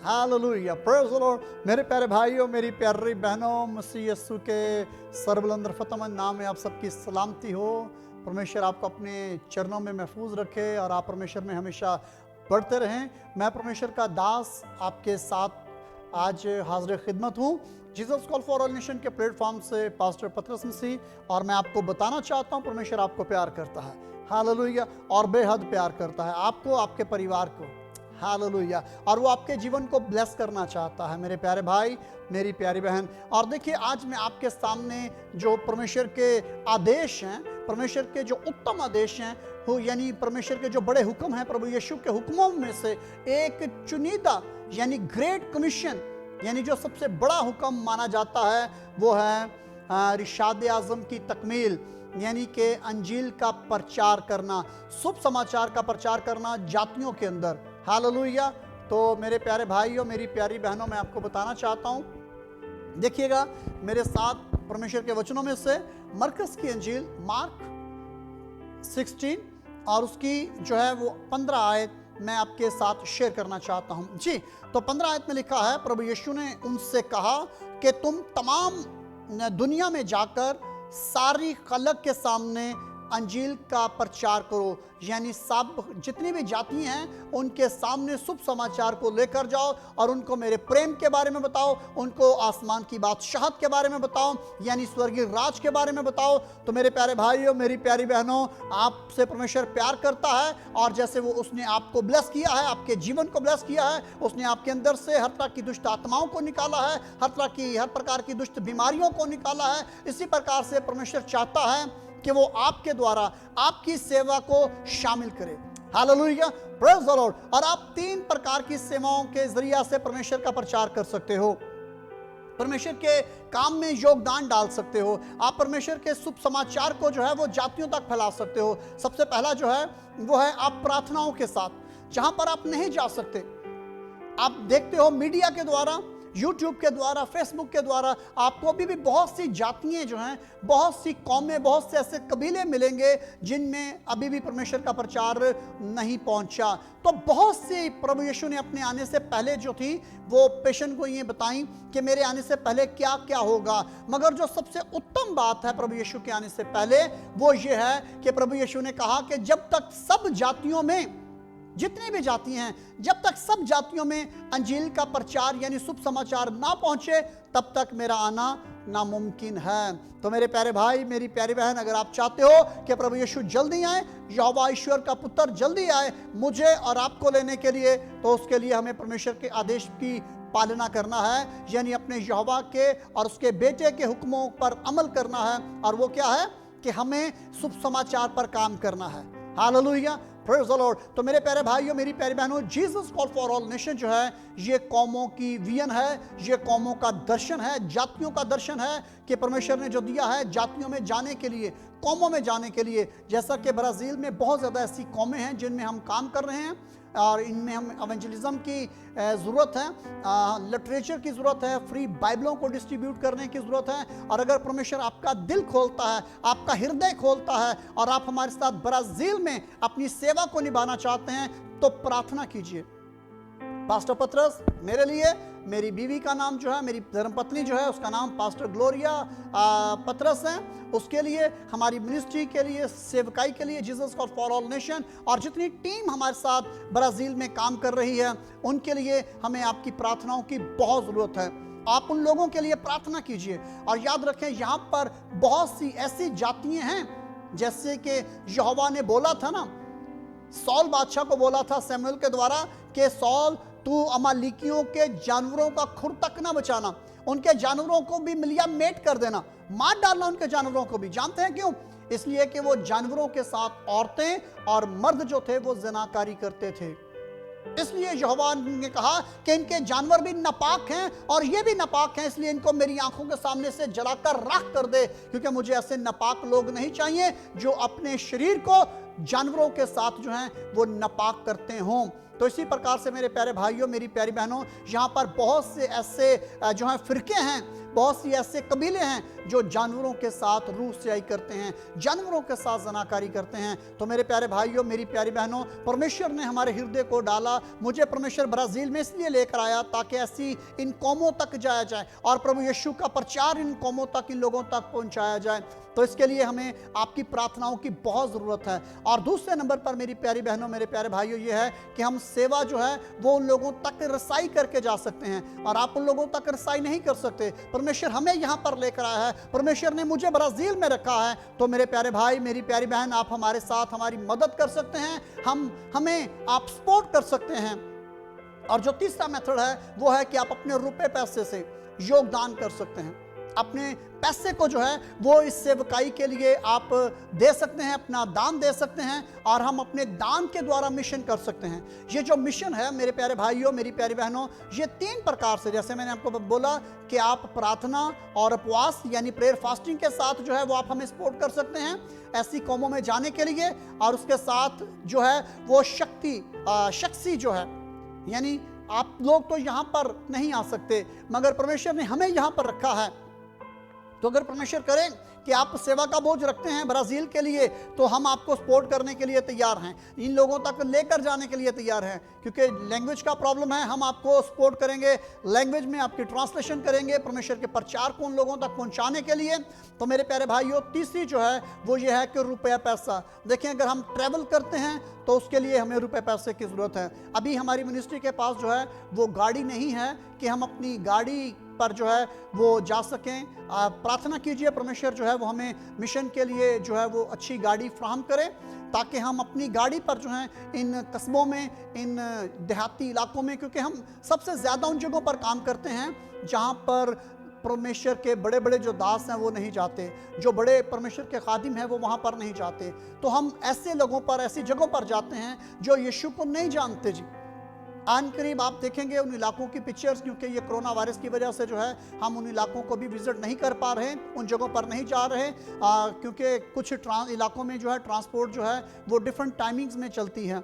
Hallelujah, praise the Lord. मेरे प्यारे भाइयों, मेरी प्यारी बहनों, मसीह यीशु के सर्वबलंद फतमन नाम में आप सबकी सलामती हो। परमेश्वर आपको अपने चरणों में महफूज रखे और आप परमेश्वर में हमेशा बढ़ते रहें। मैं परमेश्वर का दास आपके साथ आज हाजिर खिदमत हूँ Jesus call for all nation के प्लेटफॉर्म से, पास्टर पतरस मसीह। और मैं आपको बताना चाहता हूँ परमेश्वर आपको प्यार करता है, हालेलुया, और बेहद प्यार करता है आपको, आपके परिवार को, हालेलुया, और वो आपके जीवन को ब्लेस करना चाहता है, मेरे प्यारे भाई, मेरी प्यारी बहन। और देखिए, आज मैं आपके सामने जो परमेश्वर के आदेश हैं, परमेश्वर के जो उत्तम आदेश हैं, यानी परमेश्वर के जो बड़े हुक्म हैं, प्रभु यीशु के हुक्मों में से एक चुनिंदा यानी ग्रेट कमीशन, यानी जो सबसे बड़ा हुक्म माना जाता है, वो है रिशाद आज़म की तकमील, यानी कि अंजील का प्रचार करना, शुभ समाचार का प्रचार करना जातियों के अंदर, हालेलुया। तो मेरे प्यारे भाइयों, मेरी प्यारी बहनों, मैं आपको बताना चाहता हूँ, देखिएगा मेरे साथ परमेश्वर के वचनों में से मरकस की अंजील मार्क 16 और उसकी जो है वो 15 आयत मैं आपके साथ शेयर करना चाहता हूं जी। तो 15 आयत में लिखा है, प्रभु यीशु ने उनसे कहा कि तुम तमाम दुनिया में जाकर सारी खलक के सामने अंजील का प्रचार करो, यानी सब जितनी भी जाति हैं उनके सामने शुभ समाचार को लेकर जाओ और उनको मेरे प्रेम के बारे में बताओ, उनको आसमान की बादशाहत के बारे में बताओ, यानी स्वर्गीय राज के बारे में बताओ। तो मेरे प्यारे भाइयों, मेरी प्यारी बहनों, आपसे परमेश्वर प्यार करता है और जैसे वो उसने आपको ब्लेस किया है, आपके जीवन को ब्लेस किया है, उसने आपके अंदर से हर तरह की दुष्ट आत्माओं को निकाला है, हर प्रकार की दुष्ट बीमारियों को निकाला है। इसी प्रकार से परमेश्वर चाहता है कि वो आपके द्वारा आपकी सेवा को शामिल करे, हालेलुया, प्रेज़ द लॉर्ड। और आप 3 प्रकार की सेवाओं के जरिया से परमेश्वर का प्रचार कर सकते हो, परमेश्वर के काम में योगदान डाल सकते हो। आप परमेश्वर के शुभ समाचार को जो है वो जातियों तक फैला सकते हो। सबसे पहला जो है वो है आप प्रार्थनाओं के साथ, जहां पर आप नहीं जा सकते, आप देखते हो मीडिया के द्वारा, यूट्यूब के द्वारा, फेसबुक के द्वारा आपको अभी भी बहुत सी जातियां जो हैं, बहुत सी कौमें, बहुत से ऐसे कबीले मिलेंगे जिनमें अभी भी परमेश्वर का प्रचार नहीं पहुंचा। तो बहुत सी प्रभु यीशु ने अपने आने से पहले जो थी वो पेशेंट को ये बताई कि मेरे आने से पहले क्या क्या होगा। मगर जो सबसे उत्तम बात है प्रभु यीशु के आने से पहले, वो ये है कि प्रभु यीशु ने कहा कि जब तक सब जातियों में, जितनी भी जाति हैं, जब तक सब जातियों में अंजील का प्रचार यानी शुभ समाचार ना पहुंचे, तब तक मेरा आना नामुमकिन है। तो मेरे प्यारे भाई, मेरी प्यारी बहन, अगर आप चाहते हो कि प्रभु यीशु जल्दी आए, यहोवा ईश्वर का पुत्र जल्दी आए मुझे और आपको लेने के लिए, तो उसके लिए हमें परमेश्वर के आदेश की पालना करना है, यानी अपने यहोवा के और उसके बेटे के हुक्मों पर अमल करना है। और वो क्या है कि हमें शुभ समाचार पर काम करना है, हालेलुया, प्रेज़ द लॉर्ड। तो मेरे प्यारे भाइयों, मेरी प्यारी बहनों, Jesus call for all nation जो है, ये कौमों की विजन है, ये कौमों का दर्शन है, जातियों का दर्शन है कि परमेश्वर ने जो दिया है जातियों में जाने के लिए, कौमों में जाने के लिए। जैसा कि ब्राज़ील में बहुत ज़्यादा ऐसी कौमें हैं जिनमें हम काम कर रहे हैं और इनमें हम एवेंजलिज्म की ज़रूरत है, लिटरेचर की ज़रूरत है, फ्री बाइबलों को डिस्ट्रीब्यूट करने की ज़रूरत है। और अगर परमेश्वर आपका दिल खोलता है, आपका हृदय खोलता है और आप हमारे साथ ब्राज़ील में अपनी सेवा को निभाना चाहते हैं, तो प्रार्थना कीजिए। पास्टर पतरस, मेरे लिए, मेरी बीवी का नाम जो है, मेरी धर्मपत्नी जो है, उसका नाम पास्टर ग्लोरिया पतरस है, उसके लिए, हमारी मिनिस्ट्री के लिए, सेवकाई के लिए, Jesus call for all nation और जितनी टीम हमारे साथ ब्राज़ील में काम कर रही है, उनके लिए हमें आपकी प्रार्थनाओं की बहुत ज़रूरत है। आप उन लोगों के लिए प्रार्थना कीजिए। और याद रखें, यहाँ पर बहुत सी ऐसी जातियाँ हैं, जैसे कि यहोवा ने बोला था ना, सौल बादशाह को बोला था शमूएल के द्वारा कि सौल, तू अमालेकियों के जानवरों का खुर तक ना बचाना, उनके जानवरों को भी मिलियामेट कर देना, मार डालना उनके जानवरों को भी। जानते हैं क्यों? इसलिए कि वो जानवरों के साथ औरतें और मर्द जो थे वो ज़िनाकारी करते थे। इसलिए यहोवा ने कहा कि इनके जानवर भी नापाक हैं और ये भी नापाक हैं, इसलिए इनको मेरी आंखों के सामने से जलाकर राख कर दे, क्योंकि मुझे ऐसे नापाक लोग नहीं चाहिए जो अपने शरीर को जानवरों के साथ जो है वो नापाक करते हों। तो इसी प्रकार से मेरे प्यारे भाइयों, मेरी प्यारी बहनों, यहाँ पर बहुत से ऐसे जो है फिरके हैं, बहुत सी ऐसे कबीले हैं जो जानवरों के साथ रूह सियाई करते हैं, जानवरों के साथ जनाकारी करते हैं। तो मेरे प्यारे भाइयों, मेरी प्यारी बहनों, परमेश्वर ने हमारे हृदय को डाला। मुझे परमेश्वर ब्राज़ील में इसलिए लेकर आया ताकि ऐसी इन कौमों तक जाया जाए और प्रभु यीशु का प्रचार इन कौमों तक, इन लोगों तक पहुंचाया जाए। तो इसके लिए हमें आपकी प्रार्थनाओं की बहुत ज़रूरत है। और दूसरे नंबर पर मेरी प्यारी बहनों, मेरे प्यारे भाइयों, ये है कि हम सेवा जो है वो उन लोगों तक रसाई करके जा सकते हैं, और आप उन लोगों तक रसाई नहीं कर सकते। परमेश्वर हमें यहाँ पर लेकर आया है, परमेश्वर ने मुझे ब्राज़ील में रखा है। तो मेरे प्यारे भाई, मेरी प्यारी बहन, आप हमारे साथ हमारी मदद कर सकते हैं, हमें आप सपोर्ट कर सकते हैं। और जो तीसरा मेथड है वो है कि आप अपने रुपए पैसे से योगदान कर सकते हैं। अपने पैसे को जो है वो इस सेवकाई के लिए आप दे सकते हैं, अपना दान दे सकते हैं, और हम अपने दान के द्वारा मिशन कर सकते हैं। ये जो मिशन है मेरे प्यारे भाइयों, मेरी प्यारी बहनों, ये 3 प्रकार से, जैसे मैंने आपको बोला कि आप प्रार्थना और उपवास यानी प्रेयर फास्टिंग के साथ जो है वो आप हमें सपोर्ट कर सकते हैं ऐसी कौमों में जाने के लिए। और उसके साथ जो है वो शक्ति जो है, यानी आप लोग तो यहाँ पर नहीं आ सकते, मगर परमेश्वर ने हमें यहाँ पर रखा है। तो अगर परमेश्वर करें कि आप सेवा का बोझ रखते हैं ब्राज़ील के लिए, तो हम आपको सपोर्ट करने के लिए तैयार हैं, इन लोगों तक लेकर जाने के लिए तैयार हैं। क्योंकि लैंग्वेज का प्रॉब्लम है, हम आपको सपोर्ट करेंगे, लैंग्वेज में आपकी ट्रांसलेशन करेंगे परमेश्वर के प्रचार को उन लोगों तक पहुंचाने के लिए। तो मेरे प्यारे भाइयों, तीसरी जो है वो ये है कि रुपया पैसा। देखिए, अगर हम ट्रैवल करते हैं तो उसके लिए हमें रुपए पैसे की ज़रूरत है। अभी हमारी मिनिस्ट्री के पास जो है वो गाड़ी नहीं है कि हम अपनी गाड़ी पर जो है वो जा सकें। प्रार्थना कीजिए परमेश्वर जो है वो हमें मिशन के लिए जो है वो अच्छी गाड़ी फ्राहम करे, ताकि हम अपनी गाड़ी पर जो है इन कस्बों में, इन देहाती इलाकों में, क्योंकि हम सबसे ज़्यादा उन जगहों पर काम करते हैं जहाँ पर परमेश्वर के बड़े बड़े जो दास हैं वो नहीं जाते, जो बड़े परमेश्वर के खादिम हैं वो वहाँ पर नहीं जाते। तो हम ऐसे लोगों पर, ऐसी जगहों पर जाते हैं जो यीशु को नहीं जानते। जी, आन करीब आप देखेंगे उन इलाकों की पिक्चर्स, क्योंकि ये कोरोना वायरस की वजह से जो है हम उन इलाकों को भी विजिट नहीं कर पा रहे, उन जगहों पर नहीं जा रहे, क्योंकि कुछ इलाकों में जो है ट्रांसपोर्ट जो है वो डिफरेंट टाइमिंग्स में चलती है।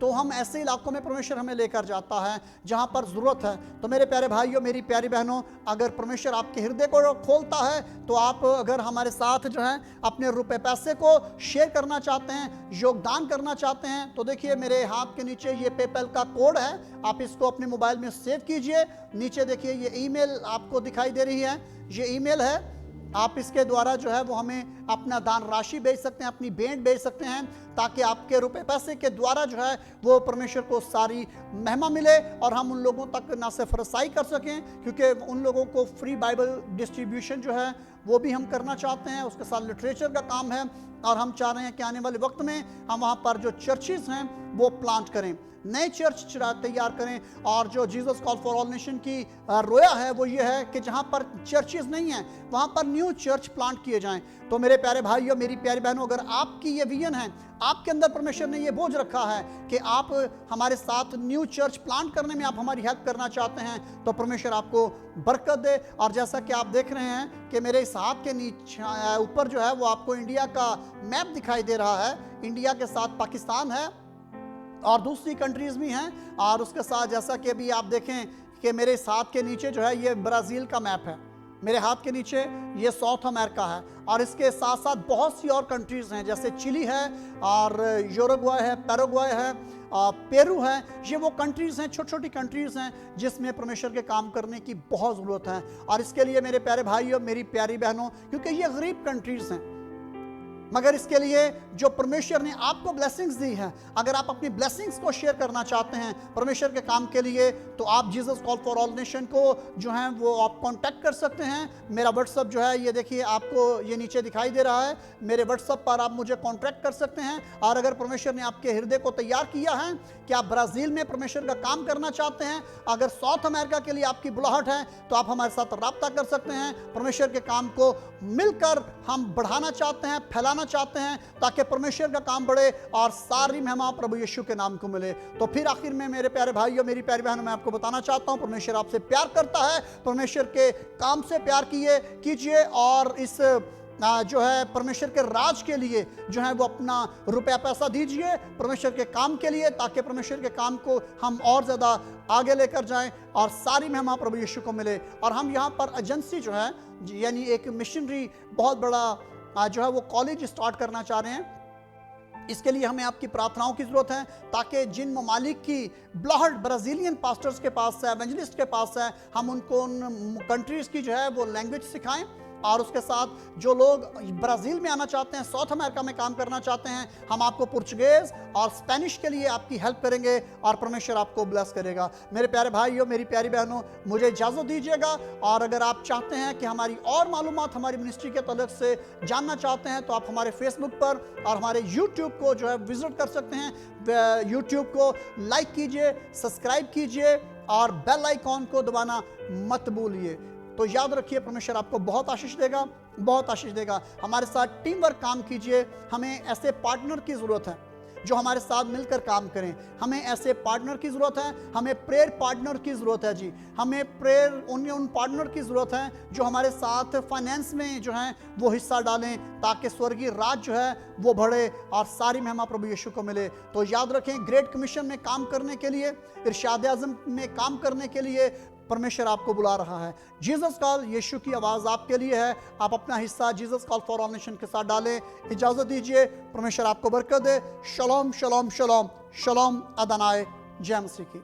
तो हम ऐसे इलाकों में परमेश्वर हमें लेकर जाता है जहाँ पर ज़रूरत है। तो मेरे प्यारे भाइयों, मेरी प्यारी बहनों, अगर परमेश्वर आपके हृदय को खोलता है तो आप अगर हमारे साथ जो है अपने रुपए पैसे को शेयर करना चाहते हैं, योगदान करना चाहते हैं, तो देखिए मेरे हाथ के नीचे ये पेपैल का कोड है, आप इसको अपने मोबाइल में सेव कीजिए। नीचे देखिए ये ईमेल आपको दिखाई दे रही है, ये ईमेल है, आप इसके द्वारा जो है वो हमें अपना दान राशि भेज सकते हैं, अपनी भेंट भेज सकते हैं, ताकि आपके रुपए पैसे के द्वारा जो है वो परमेश्वर को सारी महिमा मिले और हम उन लोगों तक ना सिर्फ रसाई कर सकें, क्योंकि उन लोगों को फ्री बाइबल डिस्ट्रीब्यूशन जो है वो भी हम करना चाहते हैं, उसके साथ लिटरेचर का काम है, और हम चाह रहे हैं कि आने वाले वक्त में हम वहाँ पर जो चर्चेज़ हैं वो प्लांट करें, नए चर्च तैयार करें। और जो Jesus call for all nation की रोया है वो ये है कि जहाँ पर चर्चेज नहीं हैं वहाँ पर न्यू चर्च प्लांट किए जाएं। तो मेरे प्यारे भाइयों, मेरी प्यारी बहनों, अगर आपकी ये विजन है, आपके अंदर परमेश्वर ने ये बोझ रखा है कि आप हमारे साथ न्यू चर्च प्लांट करने में आप हमारी हेल्प करना चाहते हैं, तो परमेश्वर आपको बरकत दे। और जैसा कि आप देख रहे हैं कि मेरे इस हाथ के नीचे ऊपर जो है वो आपको इंडिया का मैप दिखाई दे रहा है, इंडिया के साथ पाकिस्तान है और दूसरी कंट्रीज़ भी हैं, और उसके साथ जैसा कि अभी आप देखें कि मेरे इस हाथ के नीचे जो है ये ब्राज़ील का मैप है, मेरे हाथ के नीचे ये साउथ अमेरिका है, और इसके साथ साथ बहुत सी और कंट्रीज़ हैं, जैसे चिली है और यूरुग्वाय है, पैराग्वाय है, पेरू है। ये वो कंट्रीज़ हैं, छोटी छोटी कंट्रीज़ हैं जिसमें परमेश्वर के काम करने की बहुत ज़रूरत है। और इसके लिए मेरे प्यारे भाइयों, मेरी प्यारी बहनों, क्योंकि ये गरीब कंट्रीज़ हैं, मगर इसके लिए जो परमेश्वर ने आपको ब्लेसिंग्स दी है, अगर आप अपनी ब्लेसिंग्स को शेयर करना चाहते हैं परमेश्वर के काम के लिए, तो आप Jesus call for all nation को जो है वो आप कांटेक्ट कर सकते हैं। मेरा व्हाट्सअप जो है ये देखिए आपको ये नीचे दिखाई दे रहा है, मेरे व्हाट्सअप पर आप मुझे कांटेक्ट कर सकते हैं। और अगर परमेश्वर ने आपके हृदय को तैयार किया है कि आप ब्राज़ील में परमेश्वर का काम करना चाहते हैं, अगर साउथ अमेरिका के लिए आपकी बुलाहट है, तो आप हमारे साथ रब्ता कर सकते हैं। परमेश्वर के काम को मिलकर हम बढ़ाना चाहते हैं, फैलाना चाहते हैं, ताकि परमेश्वर का काम बढ़े और सारी महिमा प्रभु यीशु के नाम को मिले। तो फिर आखिर में मेरे प्यारे भाइयों, मेरी प्यारी बहनों, मैं आपको बताना चाहता हूं, परमेश्वर आपसे प्यार करता है। परमेश्वर के काम से प्यार कीजिए और इस जो है परमेश्वर के राज के लिए जो है वो अपना रुपया पैसा दीजिए परमेश्वर के काम के लिए, ताकि परमेश्वर के काम को हम और ज़्यादा आगे लेकर जाएं और सारी महिमा प्रभु यीशु को मिले। और हम यहाँ पर एजेंसी जो है यानी एक मिशनरी बहुत बड़ा जो है वो कॉलेज स्टार्ट करना चाह रहे हैं। इसके लिए हमें आपकी प्रार्थनाओं की ज़रूरत है, ताकि जिन ममालिक की ब्लहट ब्राज़ीलियन पास्टर्स के पास है, एवेंजलिस्ट के पास है, हम उनको उन कंट्रीज़ की जो है वो लैंग्वेज सिखाएं। और उसके साथ जो लोग ब्राज़ील में आना चाहते हैं, साउथ अमेरिका में काम करना चाहते हैं, हम आपको पुर्तगाल और स्पेनिश के लिए आपकी हेल्प करेंगे और परमेश्वर आपको ब्लेस करेगा। मेरे प्यारे भाइयों, मेरी प्यारी बहनों, मुझे इजाज़त दीजिएगा। और अगर आप चाहते हैं कि हमारी और मालूमात हमारी मिनिस्ट्री के तलक से जानना चाहते हैं, तो आप हमारे फेसबुक पर और हमारे यूट्यूब को जो है विजिट कर सकते हैं। यूट्यूब को लाइक कीजिए, सब्सक्राइब कीजिए और बेल आइकॉन को दबाना मत भूलिए। तो याद रखिए, परमेश्वर आपको बहुत आशीष देगा, बहुत आशीष देगा। हमारे साथ टीम वर्क काम कीजिए। हमें ऐसे पार्टनर की ज़रूरत है जो हमारे साथ मिलकर काम करें। हमें ऐसे पार्टनर की ज़रूरत है, हमें प्रेयर पार्टनर की ज़रूरत है जी। हमें प्रेयर उन पार्टनर की ज़रूरत है जो हमारे साथ फाइनेंस में जो है वो हिस्सा डालें, ताकि स्वर्गीय राज जो है वो बढ़े और सारी महिमा प्रभु यीशु को मिले। तो याद रखें, ग्रेट कमीशन में काम करने के लिए, इरशाद आज़म में काम करने के लिए परमेश्वर आपको बुला रहा है। जीसस कॉल, यीशु की आवाज़ आपके लिए है। आप अपना हिस्सा Jesus call for all nation के साथ डालें। इजाज़त दीजिए, परमेश्वर आपको बरकत दे। शलोम शलोम शलोम शलोम, अदनाए, जय मसीह की।